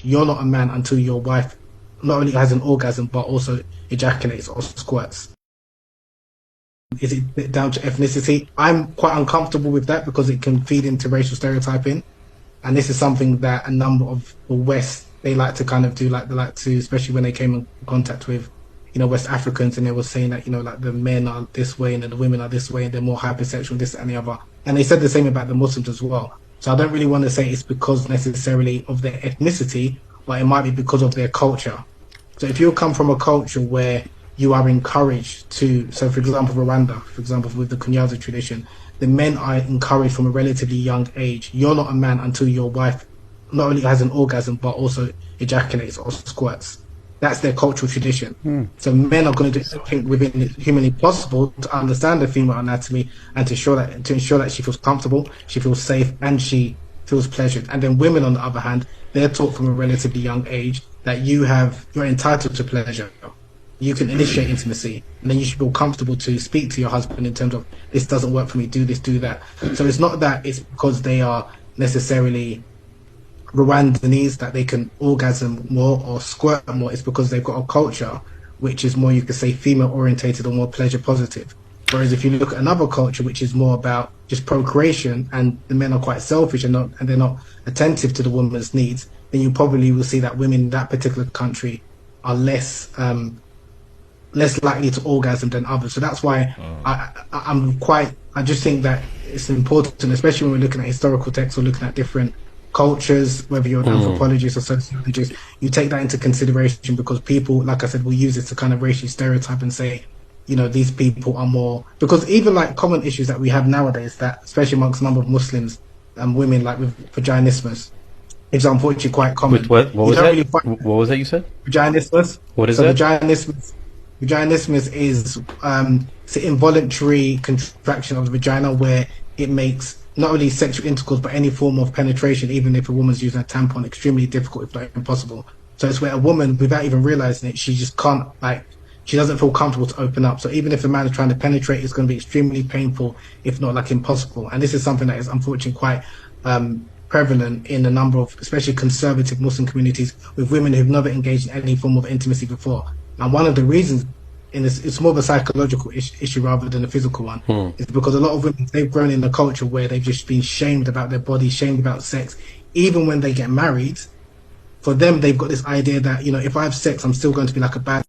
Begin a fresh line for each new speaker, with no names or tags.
you're not a man until your wife not only has an orgasm but also ejaculates or squirts. Is it down to ethnicity? I'm quite uncomfortable with that because it can feed into racial stereotyping, and this is something that a number of the West, they like to kind of do, like they like to, especially when they came in contact with, West Africans, and they were saying that, like the men are this way and then the women are this way and they're more hypersexual, this and the other. And they said the same about the Muslims as well. So I don't really want to say it's because necessarily of their ethnicity, but it might be because of their culture. So if you come from a culture where you are encouraged to, so for example, Rwanda, for example, with the Kunyaza tradition, the men are encouraged from a relatively young age. You're not a man until your wife not only has an orgasm, but also ejaculates or squirts. That's their cultural tradition. So men are going to do everything within humanly possible to understand the female anatomy and to ensure that she feels comfortable, she feels safe, and she feels pleasured. And then women, on the other hand, they're taught from a relatively young age that you're entitled to pleasure. You can initiate intimacy, and then you should feel comfortable to speak to your husband in terms of, this doesn't work for me, do this, do that. So it's not that it's because they are necessarily Rwandese that they can orgasm more or squirt more. It's because they've got a culture which is more, you could say, female orientated or more pleasure positive. Whereas if you look at another culture which is more about just procreation, and the men are quite selfish and they're not attentive to the woman's needs, then you probably will see that women in that particular country are less likely to orgasm than others. So that's why I just think that it's important, especially when we're looking at historical texts or looking at different cultures, whether you're an anthropologist or sociologist, you take that into consideration, because people, like I said, will use it to kind of racially stereotype and say, these people are more, because even like common issues that we have nowadays, that especially amongst a number of Muslims and women, like with vaginismus, is unfortunately quite common.
What was that? What was that you said?
Vaginismus.
What is that?
Vaginismus is it's an involuntary contraction of the vagina where it makes not only sexual intercourse but any form of penetration, even if a woman's using a tampon, extremely difficult, if not impossible. So it's where a woman, without even realizing it, she just can't, she doesn't feel comfortable to open up. So even if a man is trying to penetrate, it's going to be extremely painful, if not impossible. And this is something that is unfortunately quite prevalent in a number of, especially conservative Muslim communities, with women who've never engaged in any form of intimacy before. And one of the reasons in this, it's more of a psychological issue rather than a physical one, is because a lot of women, they've grown in a culture where they've just been shamed about their body, shamed about sex. Even when they get married, for them, they've got this idea that, if I have sex, I'm still going to be like a bad